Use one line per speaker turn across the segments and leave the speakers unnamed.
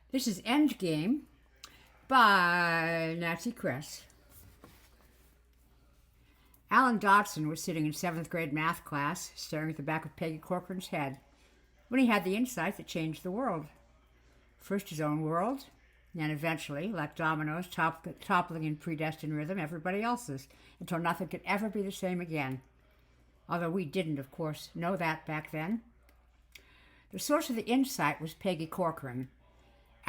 This is Endgame by Nancy Kress. Alan Dodson was sitting in 7th grade math class, staring at the back of Peggy Corcoran's head, when he had the insight that changed the world. First his own world, and eventually, like dominoes toppling in predestined rhythm, everybody else's, until nothing could ever be the same again. Although we didn't, of course, know that back then. The source of the insight was Peggy Corcoran.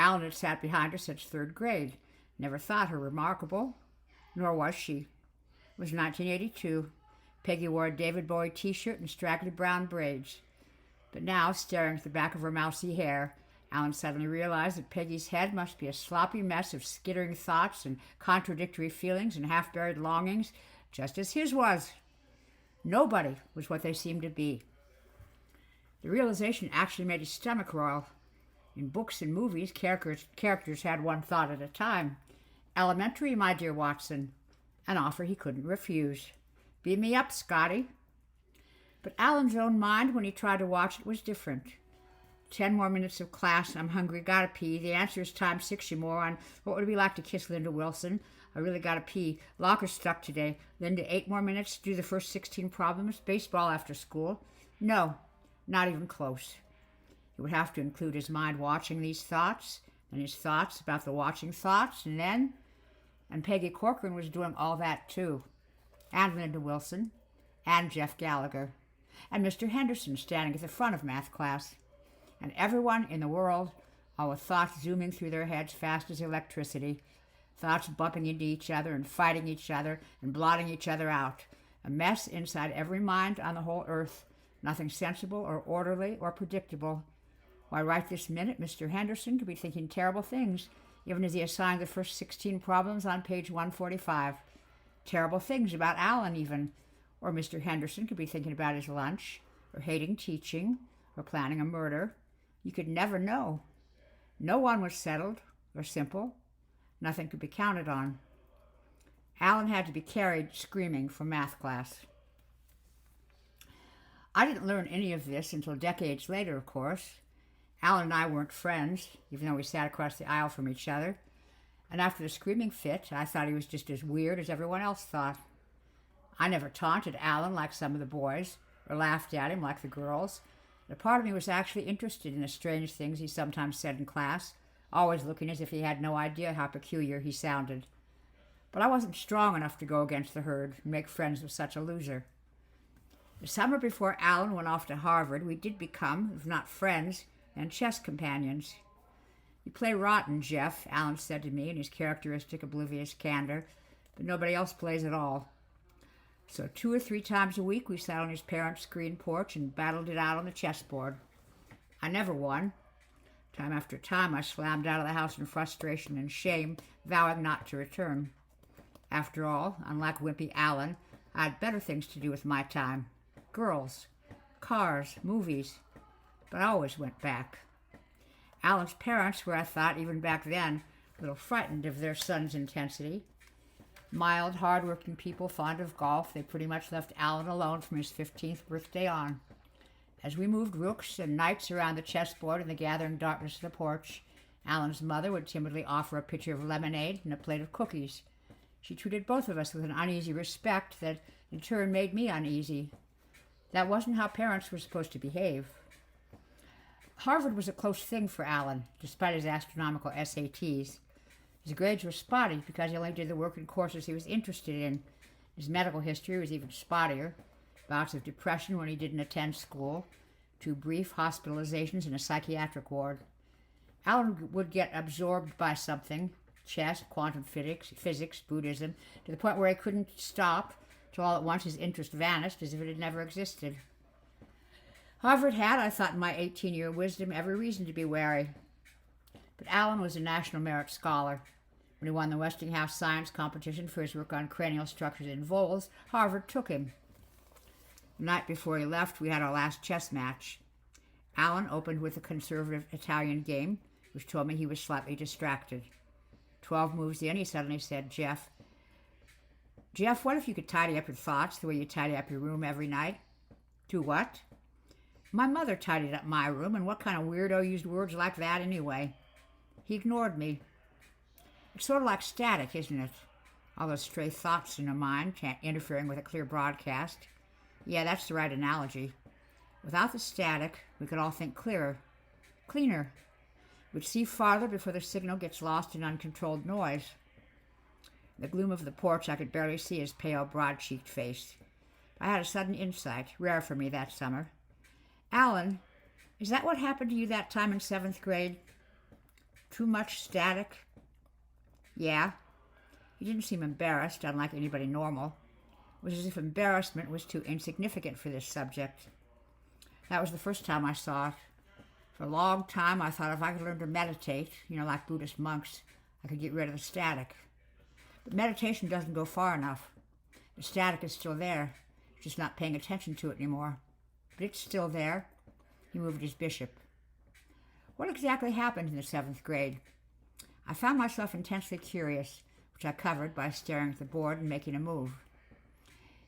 Alan had sat behind her since 3rd grade, never thought her remarkable, nor was she. It was 1982. Peggy wore a David Bowie t-shirt and straggly brown braids. But now, staring at the back of her mousy hair, Alan suddenly realized that Peggy's head must be a sloppy mess of skittering thoughts and contradictory feelings and half-buried longings, just as his was. Nobody was what they seemed to be. The realization actually made his stomach roil. In books and movies, characters had one thought at a time. Elementary, my dear Watson. An offer he couldn't refuse. Beam me up, Scotty. But Alan's own mind, when he tried to watch it, was different. 10 more minutes of class, I'm hungry, gotta pee. The answer is time 6, you moron. What would it be like to kiss Linda Wilson? I really gotta pee. Locker's stuck today. Linda, 8 more minutes to do the first 16 problems. Baseball after school. No, not even close. He would have to include his mind watching these thoughts, and his thoughts about the watching thoughts, and Peggy Corcoran was doing all that too. And Linda Wilson, and Jeff Gallagher, and Mr. Henderson standing at the front of math class, and everyone in the world, all with thoughts zooming through their heads fast as electricity, thoughts bumping into each other and fighting each other and blotting each other out, a mess inside every mind on the whole earth, nothing sensible or orderly or predictable. Why, right this minute, Mr. Henderson could be thinking terrible things, even as he assigned the first 16 problems on page 145. Terrible things about Alan, even. Or Mr. Henderson could be thinking about his lunch, or hating teaching, or planning a murder. You could never know. No one was settled or simple. Nothing could be counted on. Alan had to be carried screaming from math class. I didn't learn any of this until decades later, of course. Alan and I weren't friends, even though we sat across the aisle from each other. And after the screaming fit, I thought he was just as weird as everyone else thought. I never taunted Alan like some of the boys, or laughed at him like the girls. A part of me was actually interested in the strange things he sometimes said in class, always looking as if he had no idea how peculiar he sounded. But I wasn't strong enough to go against the herd and make friends with such a loser. The summer before Alan went off to Harvard, we did become, if not friends, and chess companions. You play rotten, Jeff, Alan said to me in his characteristic oblivious candor, but nobody else plays at all. So 2 or 3 times a week we sat on his parents' screen porch and battled it out on the chessboard. I never won. Time after time I slammed out of the house in frustration and shame, vowing not to return. After all, unlike wimpy Alan, I had better things to do with my time. Girls, cars, movies. But I always went back. Alan's parents were, I thought, even back then, a little frightened of their son's intensity. Mild, hard-working people fond of golf, they pretty much left Alan alone from his 15th birthday on. As we moved rooks and knights around the chessboard in the gathering darkness of the porch, Alan's mother would timidly offer a pitcher of lemonade and a plate of cookies. She treated both of us with an uneasy respect that, in turn, made me uneasy. That wasn't how parents were supposed to behave. Harvard was a close thing for Alan, despite his astronomical SATs. His grades were spotty because he only did the work in courses he was interested in. His medical history was even spottier. Bouts of depression when he didn't attend school. 2 brief hospitalizations in a psychiatric ward. Alan would get absorbed by something, chess, quantum physics, Buddhism, to the point where he couldn't stop, till all at once his interest vanished as if it had never existed. Harvard had, I thought in my 18-year wisdom, every reason to be wary. But Alan was a National Merit Scholar. When he won the Westinghouse Science Competition for his work on cranial structures in voles, Harvard took him. The night before he left, we had our last chess match. Alan opened with a conservative Italian game, which told me he was slightly distracted. 12 moves in, he suddenly said, Jeff, what if you could tidy up your thoughts the way you tidy up your room every night? Do what? My mother tidied up my room, and what kind of weirdo used words like that anyway? He ignored me. It's sort of like static, isn't it? All those stray thoughts in a mind interfering with a clear broadcast. Yeah, that's the right analogy. Without the static, we could all think clearer, cleaner. We'd see farther before the signal gets lost in uncontrolled noise. In the gloom of the porch, I could barely see his pale, broad-cheeked face. I had a sudden insight, rare for me that summer. Alan, is that what happened to you that time in 7th grade? Too much static? Yeah. He didn't seem embarrassed, unlike anybody normal. It was as if embarrassment was too insignificant for this subject. That was the first time I saw it. For a long time, I thought if I could learn to meditate, like Buddhist monks, I could get rid of the static. But meditation doesn't go far enough. The static is still there, just not paying attention to it anymore. But it's still there. He moved his bishop. What exactly happened in the 7th grade? I found myself intensely curious, which I covered by staring at the board and making a move.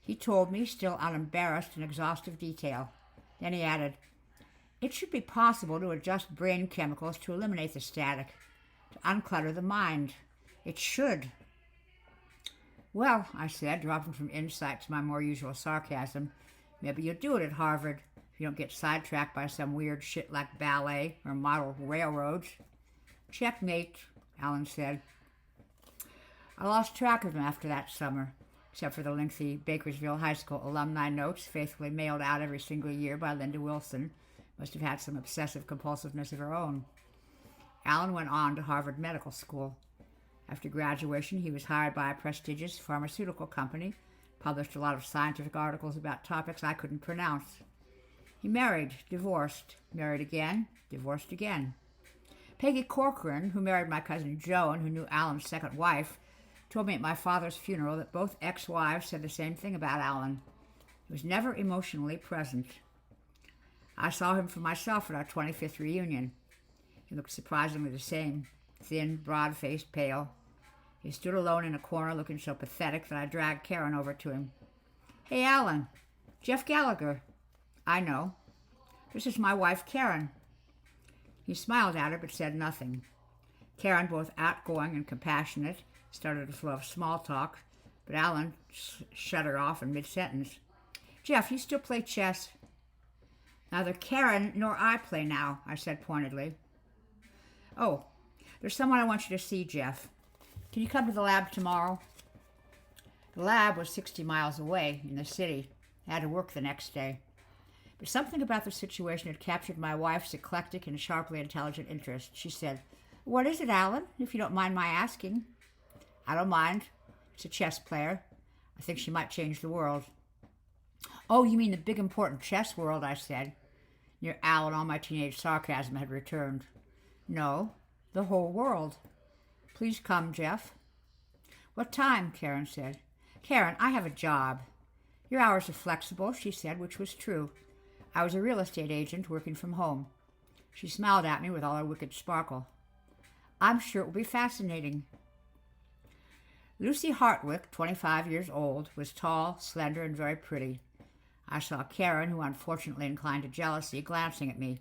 He told me, still unembarrassed, in exhaustive detail. Then he added, it should be possible to adjust brain chemicals to eliminate the static, to unclutter the mind. It should. Well, I said, dropping from insight to my more usual sarcasm, maybe you'll do it at Harvard if you don't get sidetracked by some weird shit like ballet or model railroads. Checkmate, Alan said. I lost track of him after that summer, except for the lengthy Bakersville High School alumni notes faithfully mailed out every single year by Linda Wilson. Must have had some obsessive compulsiveness of her own. Alan went on to Harvard Medical School. After graduation, he was hired by a prestigious pharmaceutical company, published a lot of scientific articles about topics I couldn't pronounce. He married, divorced, married again, divorced again. Peggy Corcoran, who married my cousin Joe and who knew Alan's second wife, told me at my father's funeral that both ex-wives said the same thing about Alan. He was never emotionally present. I saw him for myself at our 25th reunion. He looked surprisingly the same, thin, broad-faced, pale. He stood alone in a corner looking so pathetic that I dragged Karen over to him. Hey, Alan, Jeff Gallagher. I know. This is my wife, Karen. He smiled at her but said nothing. Karen, both outgoing and compassionate, started a flow of small talk, but Alan shut her off in mid-sentence. Jeff, you still play chess? Neither Karen nor I play now, I said pointedly. Oh, there's someone I want you to see, Jeff. Can you come to the lab tomorrow? The lab was 60 miles away in the city. I had to work the next day. But something about the situation had captured my wife's eclectic and sharply intelligent interest. She said, What is it, Alan, if you don't mind my asking? I don't mind. It's a chess player. I think she might change the world. Oh, you mean the big important chess world, I said. Near Alan, all my teenage sarcasm had returned. No, the whole world. Please come, Jeff. What time? Karen said. Karen, I have a job. Your hours are flexible, she said, which was true. I was a real estate agent working from home. She smiled at me with all her wicked sparkle. I'm sure it will be fascinating. Lucy Hartwick, 25 years old, was tall, slender, and very pretty. I saw Karen, who unfortunately inclined to jealousy, glancing at me.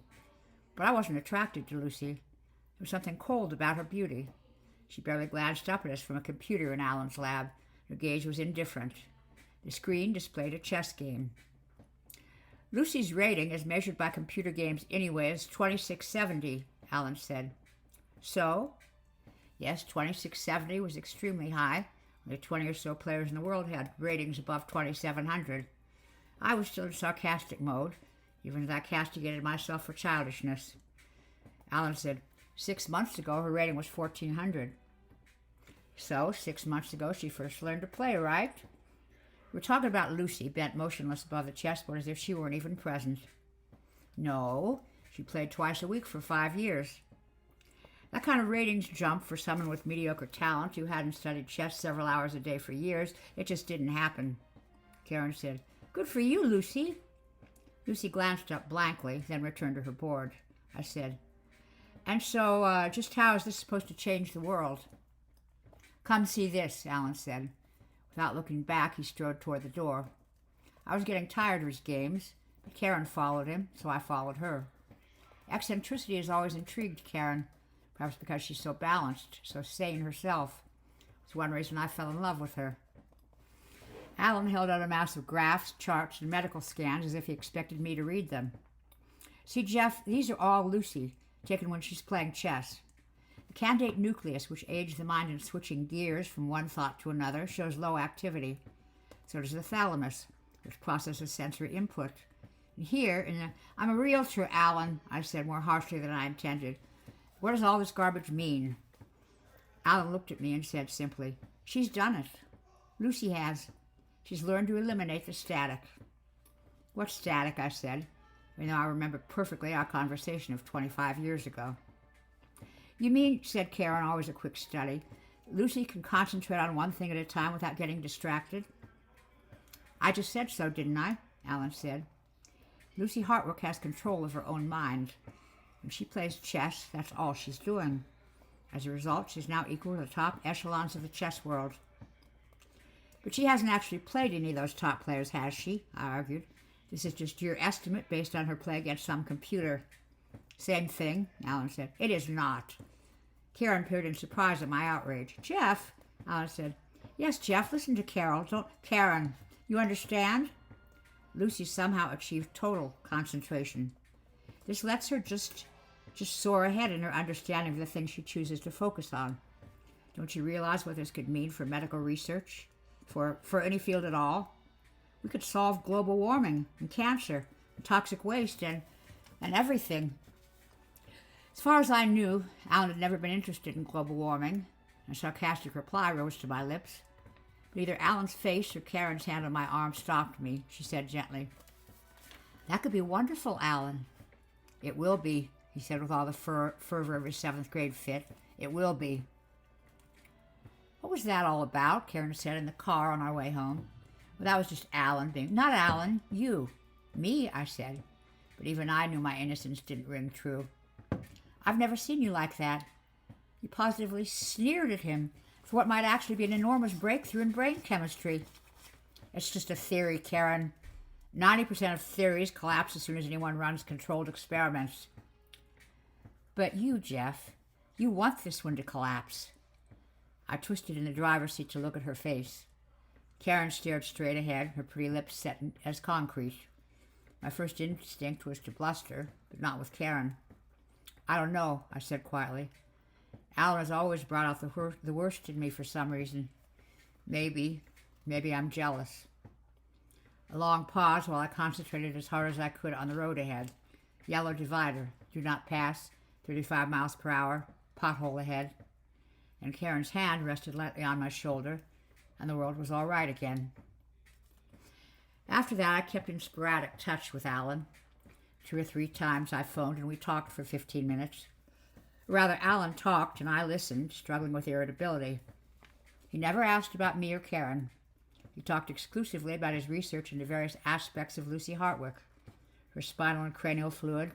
But I wasn't attracted to Lucy. There was something cold about her beauty. She barely glanced up at us from a computer in Alan's lab. Her gaze was indifferent. The screen displayed a chess game. Lucy's rating, as measured by computer games anyway, is 2670, Alan said. So? Yes, 2670 was extremely high. Only 20 or so players in the world had ratings above 2700. I was still in sarcastic mode, even as I castigated myself for childishness. Alan said, 6 months ago her rating was 1400. So, 6 months ago she first learned to play, right? We're talking about Lucy, bent motionless above the chessboard as if she weren't even present. No, she played twice a week for 5 years. That kind of ratings jump for someone with mediocre talent who hadn't studied chess several hours a day for years, it just didn't happen. Karen said, Good for you, Lucy. Lucy glanced up blankly, then returned to her board. I said, And so, just how is this supposed to change the world? Come see this, Alan said. Without looking back, he strode toward the door. I was getting tired of his games, but Karen followed him, so I followed her. Eccentricity has always intrigued Karen. Perhaps because she's so balanced, so sane herself. It's one reason I fell in love with her. Alan held out a mass of graphs, charts, and medical scans as if he expected me to read them. See, Jeff, these are all Lucy, taken when she's playing chess. The candidate nucleus, which aids the mind in switching gears from one thought to another, shows low activity. So does the thalamus, which processes sensory input. And here, I'm a realtor, Alan, I said more harshly than I intended. What does all this garbage mean? Alan looked at me and said simply, she's done it. Lucy has. She's learned to eliminate the static. What static? I said, even though I remember perfectly our conversation of 25 years ago. You mean, said Karen, always a quick study, Lucy can concentrate on one thing at a time without getting distracted? I just said so, didn't I? Alan said. Lucy Hartwick has control of her own mind. When she plays chess, that's all she's doing. As a result, she's now equal to the top echelons of the chess world. But she hasn't actually played any of those top players, has she? I argued. This is just your estimate based on her play against some computer. Same thing, Alan said. It is not. Karen peered in surprise at my outrage. Jeff, Alan said. Yes, Jeff, listen to Carol. Karen, you understand? Lucy somehow achieved total concentration. This lets her just soar ahead in her understanding of the things she chooses to focus on. Don't you realize what this could mean for medical research? For any field at all? We could solve global warming and cancer and toxic waste and everything. As far as I knew, Alan had never been interested in global warming. A sarcastic reply rose to my lips. But either Alan's face or Karen's hand on my arm stopped me. She said gently, That could be wonderful, Alan. It will be, he said with all the fervor of his 7th grade fit. It will be. What was that all about? Karen said in the car on our way home. Well, that was just Alan being, not Alan, you. Me, I said. But even I knew my innocence didn't ring true. I've never seen you like that. You positively sneered at him for what might actually be an enormous breakthrough in brain chemistry. It's just a theory, Karen. 90% of theories collapse as soon as anyone runs controlled experiments. But you, Jeff, you want this one to collapse. I twisted in the driver's seat to look at her face. Karen stared straight ahead, her pretty lips set as concrete. My first instinct was to bluster, but not with Karen. I don't know, I said quietly. Alan has always brought out the worst in me for some reason. Maybe I'm jealous. A long pause while I concentrated as hard as I could on the road ahead. Yellow divider, do not pass, 35 miles per hour, pothole ahead. And Karen's hand rested lightly on my shoulder, and the world was all right again. After that, I kept in sporadic touch with Alan. 2 or 3 times I phoned, and we talked for 15 minutes. Rather, Alan talked, and I listened, struggling with irritability. He never asked about me or Karen. He talked exclusively about his research into various aspects of Lucy Hartwick, her spinal and cranial fluid,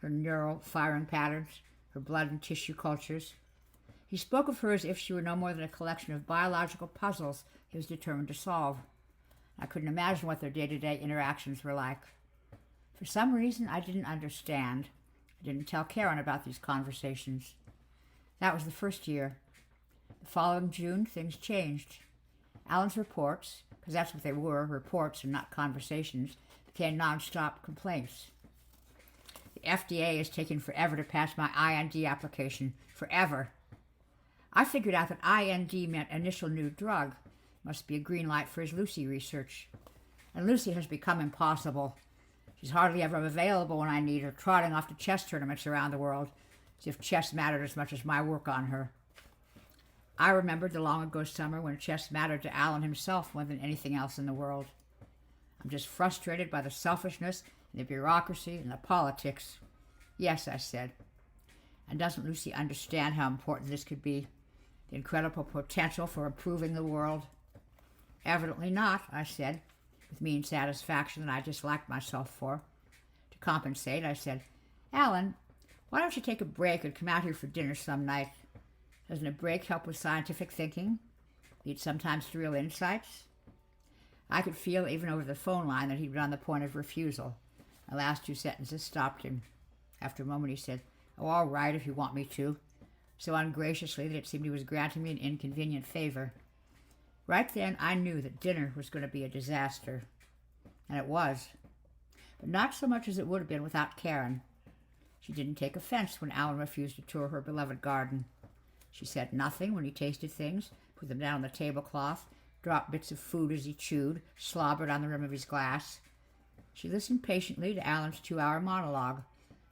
her neural firing patterns, her blood and tissue cultures. He spoke of her as if she were no more than a collection of biological puzzles he was determined to solve. I couldn't imagine what their day-to-day interactions were like. For some reason, I didn't understand. I didn't tell Karen about these conversations. That was the first year. The following June, things changed. Alan's reports, because that's what they were, reports and not conversations, became non-stop complaints. The FDA is taking forever to pass my IND application. Forever. I figured out that IND meant initial new drug. Must be a green light for his Lucy research. And Lucy has become impossible. She's hardly ever available when I need her, trotting off to chess tournaments around the world, as if chess mattered as much as my work on her. I remembered the long-ago summer when chess mattered to Alan himself more than anything else in the world. I'm just frustrated by the selfishness and the bureaucracy and the politics. Yes, I said. And doesn't Lucy understand how important this could be? The incredible potential for improving the world? Evidently not, I said, with mean satisfaction that I disliked myself for. To compensate, I said, Alan, why don't you take a break and come out here for dinner some night? Doesn't a break help with scientific thinking? Lead sometimes to real insights? I could feel even over the phone line that he'd been on the point of refusal. The last 2 sentences stopped him. After a moment he said, Oh, all right, if you want me to. so ungraciously that it seemed he was granting me an inconvenient favor. Right then, I knew that dinner was going to be a disaster. And it was. But not so much as it would have been without Karen. She didn't take offense when Alan refused to tour her beloved garden. She said nothing when he tasted things, put them down on the tablecloth, dropped bits of food as he chewed, slobbered on the rim of his glass. She listened patiently to Alan's 2-hour monologue,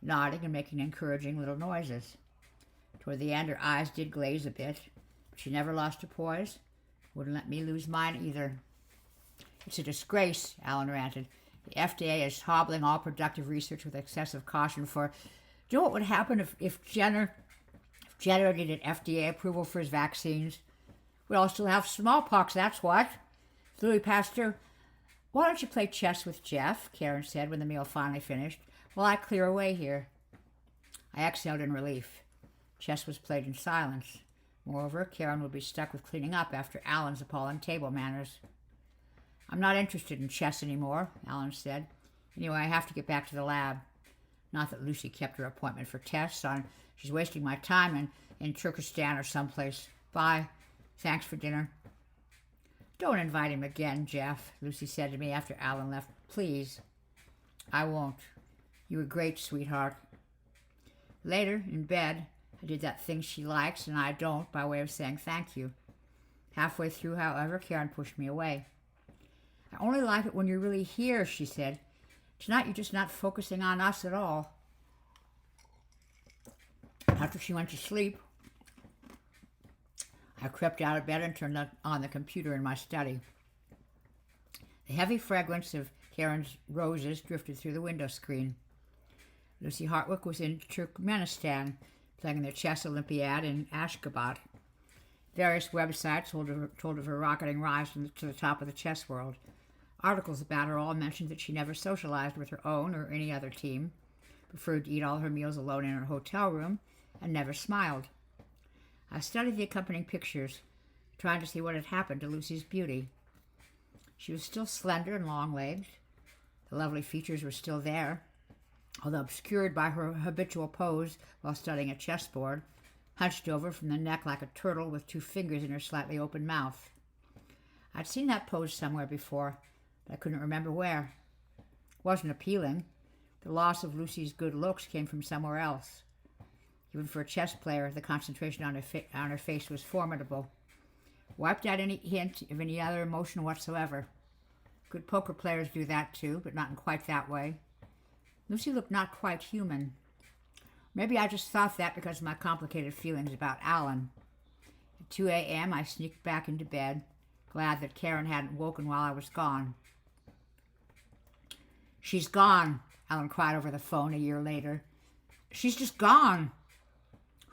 nodding and making encouraging little noises. Toward the end, her eyes did glaze a bit, but she never lost her poise. Wouldn't let me lose mine either. It's a disgrace, Alan ranted. The FDA is hobbling all productive research with excessive caution for... Do you know what would happen if Jenner needed FDA approval for his vaccines? We'd all still have smallpox, that's what. Louis Pasteur. Why don't you play chess with Jeff? Karen said when the meal finally finished. While I clear away here. I exhaled in relief. Chess was played in silence. Moreover, Karen would be stuck with cleaning up after Alan's appalling table manners. I'm not interested in chess anymore, Alan said. Anyway, I have to get back to the lab. Not that Lucy kept her appointment for tests on. She's wasting my time in Turkestan or someplace. Bye. Thanks for dinner. Don't invite him again, Jeff, Lucy said to me after Alan left. Please. I won't. You were great, sweetheart. Later, in bed, I did that thing she likes and I don't by way of saying thank you. Halfway through, however, Karen pushed me away. I only like it when you're really here, she said. Tonight you're just not focusing on us at all. After she went to sleep, I crept out of bed and turned on the computer in my study. The heavy fragrance of Karen's roses drifted through the window screen. Lucy Hartwick was in Turkmenistan, playing in the chess Olympiad in Ashgabat. Various websites told of her rocketing rise to the top of the chess world. Articles about her all mentioned that she never socialized with her own or any other team, preferred to eat all her meals alone in her hotel room, and never smiled. I studied the accompanying pictures, trying to see what had happened to Lucy's beauty. She was still slender and long-legged. The lovely features were still there, although obscured by her habitual pose while studying a chessboard, hunched over from the neck like a turtle with 2 fingers in her slightly open mouth. I'd seen that pose somewhere before, but I couldn't remember where. It wasn't appealing. The loss of Lucy's good looks came from somewhere else. Even for a chess player, the concentration on her face was formidable. Wiped out any hint of any other emotion whatsoever. Good poker players do that too, but not in quite that way. Lucy looked not quite human. Maybe I just thought that because of my complicated feelings about Alan. At 2 a.m., I sneaked back into bed, glad that Karen hadn't woken while I was gone. She's gone, Alan cried over the phone a year later. She's just gone.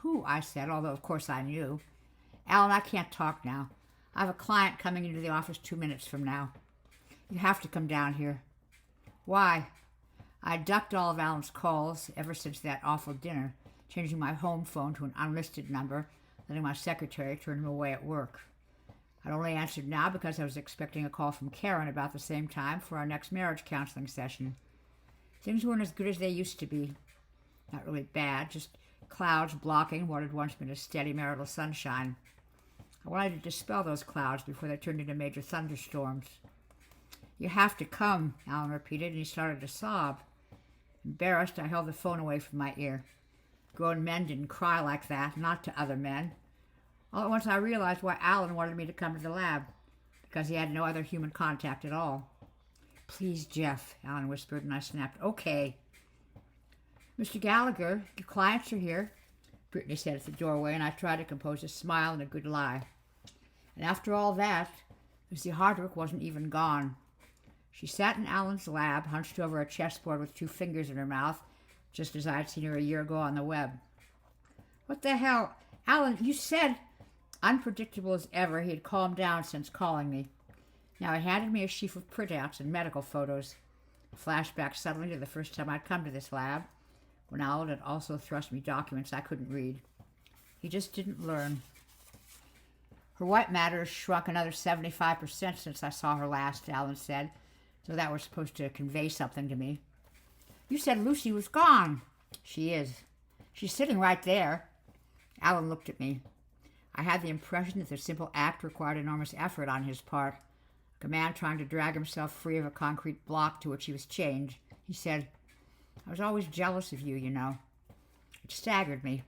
Who? I said, although of course I knew. Alan, I can't talk now. I have a client coming into the office 2 minutes from now. You have to come down here. Why? I ducked all of Alan's calls ever since that awful dinner, changing my home phone to an unlisted number, letting my secretary turn him away at work. I'd only answered now because I was expecting a call from Karen about the same time for our next marriage counseling session. Things weren't as good as they used to be. Not really bad, just clouds blocking what had once been a steady marital sunshine. I wanted to dispel those clouds before they turned into major thunderstorms. You have to come, Alan repeated, and he started to sob. Embarrassed, I held the phone away from my ear. Grown men didn't cry like that, not to other men. All at once I realized why Alan wanted me to come to the lab, because he had no other human contact at all. Please, Jeff, Alan whispered, and I snapped, okay. Mr. Gallagher, your clients are here, Brittany said at the doorway, and I tried to compose a smile and a good lie. And after all that, Lucy Hartwick wasn't even gone. She sat in Alan's lab, hunched over a chessboard with 2 fingers in her mouth, just as I had seen her a year ago on the web. What the hell? Alan, you said... Unpredictable as ever, he had calmed down since calling me. Now he handed me a sheaf of printouts and medical photos. A flashback suddenly to the first time I'd come to this lab, when Alan had also thrust me documents I couldn't read. He just didn't learn. Her white matter has shrunk another 75% since I saw her last, Alan said, so that was supposed to convey something to me. You said Lucy was gone. She is. She's sitting right there. Alan looked at me. I had the impression that the simple act required enormous effort on his part, like a man trying to drag himself free of a concrete block to which he was chained. He said, "I was always jealous of you, you know." It staggered me.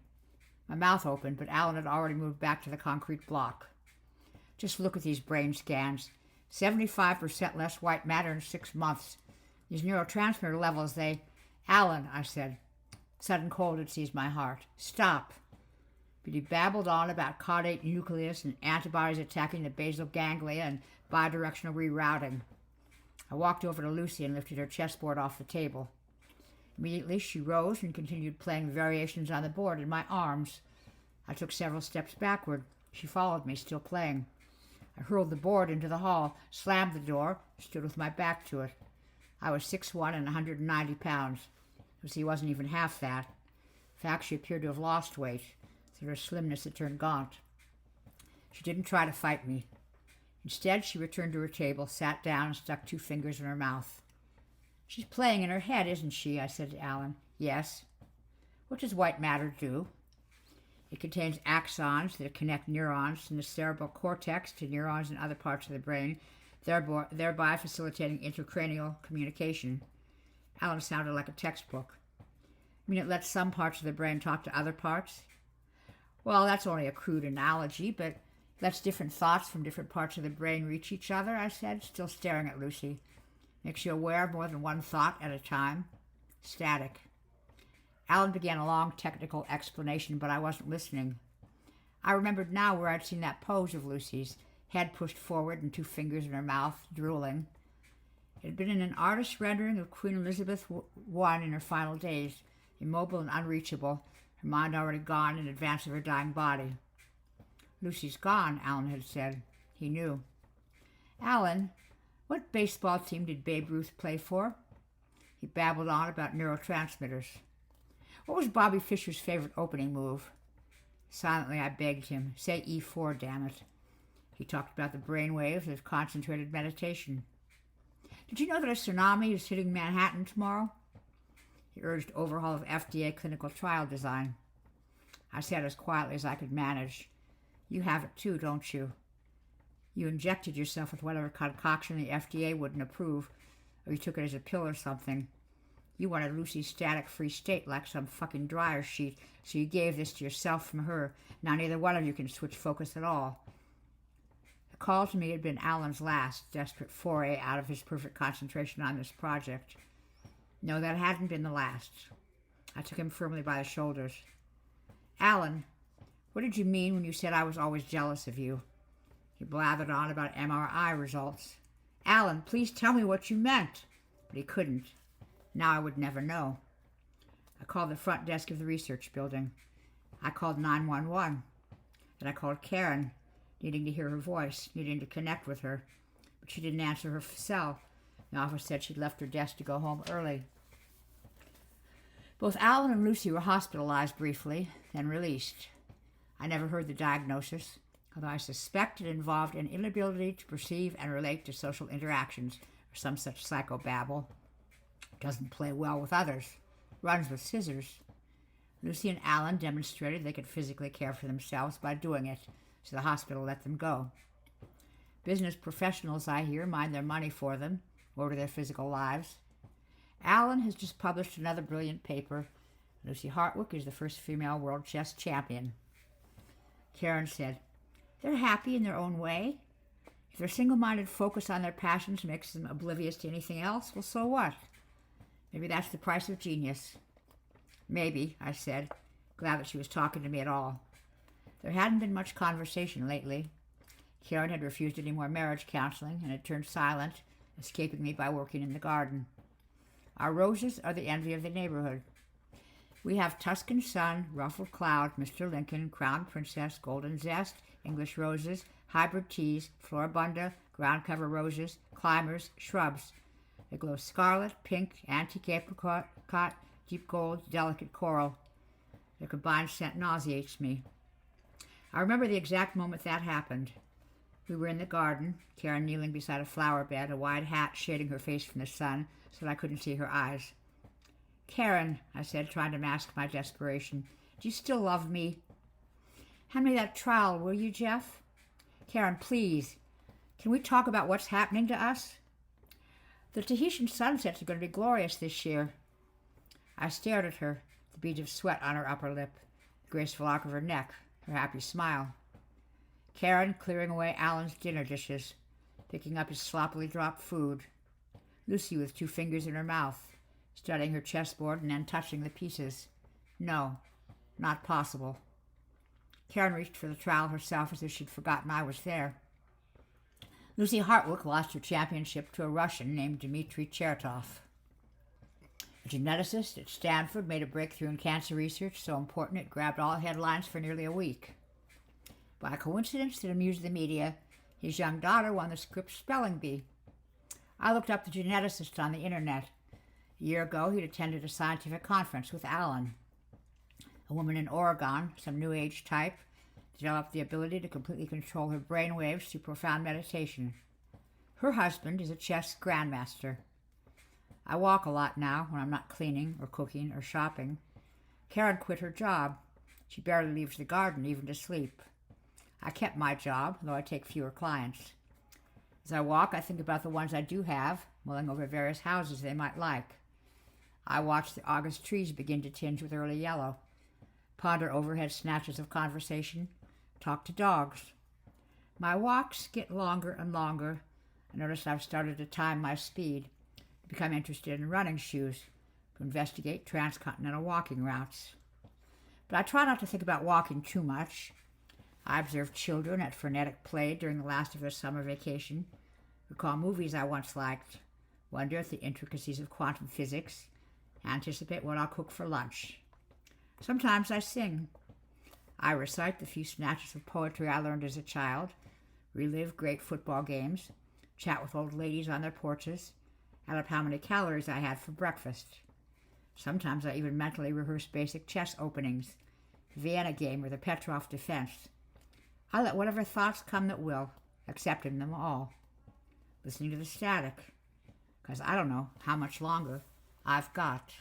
My mouth opened, but Alan had already moved back to the concrete block. "Just look at these brain scans. 75% less white matter in 6 months. These neurotransmitter levels, they..." "Alan," I said. Sudden cold had seized my heart. "Stop." But he babbled on about caudate nucleus and antibodies attacking the basal ganglia and bidirectional rerouting. I walked over to Lucy and lifted her chessboard off the table. Immediately she rose and continued playing variations on the board in my arms. I took several steps backward. She followed me, still playing. I hurled the board into the hall, slammed the door, stood with my back to it. I was 6'1" and 190 pounds. Lucy wasn't even half that. In fact, she appeared to have lost weight. Through her slimness it turned gaunt. She didn't try to fight me. Instead, she returned to her table, sat down, and stuck 2 fingers in her mouth. "She's playing in her head, isn't she?" I said to Alan. "Yes." "What does white matter do?" "It contains axons that connect neurons from the cerebral cortex to neurons in other parts of the brain, thereby facilitating intracranial communication." Alan sounded like a textbook. "You mean it lets some parts of the brain talk to other parts?" "Well, that's only a crude analogy, but it lets different thoughts from different parts of the brain reach each other," I said, still staring at Lucy. "Makes you aware of more than one thought at a time." Static. Alan began a long technical explanation, but I wasn't listening. I remembered now where I'd seen that pose of Lucy's, head pushed forward and 2 fingers in her mouth, drooling. It had been in an artist's rendering of Queen Elizabeth I in her final days, immobile and unreachable, her mind already gone in advance of her dying body. "Lucy's gone," Alan had said. He knew. "Alan, what baseball team did Babe Ruth play for?" He babbled on about neurotransmitters. "What was Bobby Fischer's favorite opening move?" Silently I begged him, "Say E4, damn it." He talked about the brain waves of concentrated meditation. "Did you know that a tsunami is hitting Manhattan tomorrow?" He urged overhaul of FDA clinical trial design. I said as quietly as I could manage, "You have it too, don't you? You injected yourself with whatever concoction the FDA wouldn't approve, or you took it as a pill or something. You wanted Lucy's static-free state like some fucking dryer sheet, so you gave this to yourself from her. Now neither one of you can switch focus at all." The call to me had been Alan's last, desperate foray out of his perfect concentration on this project. No, that hadn't been the last. I took him firmly by the shoulders. "Alan, what did you mean when you said I was always jealous of you?" He blathered on about MRI results. "Alan, please tell me what you meant." But he couldn't. Now I would never know. I called the front desk of the research building. I called 911. Then I called Karen, needing to hear her voice, needing to connect with her. But she didn't answer her cell. The office said she'd left her desk to go home early. Both Alan and Lucy were hospitalized briefly, then released. I never heard the diagnosis, although I suspect it involved an inability to perceive and relate to social interactions, or some such psychobabble. Doesn't play well with others. Runs with scissors. Lucy and Alan demonstrated they could physically care for themselves by doing it, so the hospital let them go. Business professionals, I hear, mind their money for them, or to their physical lives. Alan has just published another brilliant paper. Lucy Hartwick is the first female world chess champion. Karen said, "They're happy in their own way. If their single-minded focus on their passions makes them oblivious to anything else, well, so what? Maybe that's the price of genius." "Maybe," I said, glad that she was talking to me at all. There hadn't been much conversation lately. Karen had refused any more marriage counseling and had turned silent, escaping me by working in the garden. Our roses are the envy of the neighborhood. We have Tuscan Sun, Ruffled Cloud, Mr. Lincoln, Crown Princess, Golden Zest, English roses, hybrid teas, Floribunda, ground cover roses, climbers, shrubs. They glow scarlet, pink, antique apricot, deep gold, delicate coral. Their combined scent nauseates me. I remember the exact moment that happened. We were in the garden, Karen kneeling beside a flower bed, a wide hat shading her face from the sun so that I couldn't see her eyes. "Karen," I said, trying to mask my desperation, "do you still love me?" Hand me that trowel, will you, Jeff? Karen, please. Can we talk about what's happening to us? The Tahitian sunsets are going to be glorious this year. I stared at her, the beads of sweat on her upper lip, the graceful arc of her neck, her happy smile. Karen clearing away Alan's dinner dishes, picking up his sloppily dropped food. Lucy with 2 fingers in her mouth, studying her chessboard and then touching the pieces. No, not possible. Karen reached for the trowel herself as if she'd forgotten I was there. Lucy Hartwick lost her championship to a Russian named Dmitry Chertov. A geneticist at Stanford made a breakthrough in cancer research so important it grabbed all headlines for nearly a week. By a coincidence that amused the media, his young daughter won the Scripps spelling bee. I looked up the geneticist on the internet. A year ago, he'd attended a scientific conference with Alan. A woman in Oregon, some New Age type, developed the ability to completely control her brain waves through profound meditation. Her husband is a chess grandmaster. I walk a lot now when I'm not cleaning or cooking or shopping. Karen quit her job. She barely leaves the garden, even to sleep. I kept my job, though I take fewer clients. As I walk, I think about the ones I do have, mulling over various houses they might like. I watch the August trees begin to tinge with early yellow, ponder overhead snatches of conversation, talk to dogs. My walks get longer and longer. I notice I've started to time my speed, to become interested in running shoes, to investigate transcontinental walking routes. But I try not to think about walking too much. I observe children at frenetic play during the last of their summer vacation, recall movies I once liked, wonder at the intricacies of quantum physics, anticipate what I'll cook for lunch. Sometimes I sing. I recite the few snatches of poetry I learned as a child, relive great football games, chat with old ladies on their porches, add up how many calories I had for breakfast. Sometimes I even mentally rehearse basic chess openings, the Vienna game or the Petrov defense. I let whatever thoughts come that will, accepting them all, listening to the static, because I don't know how much longer I've got.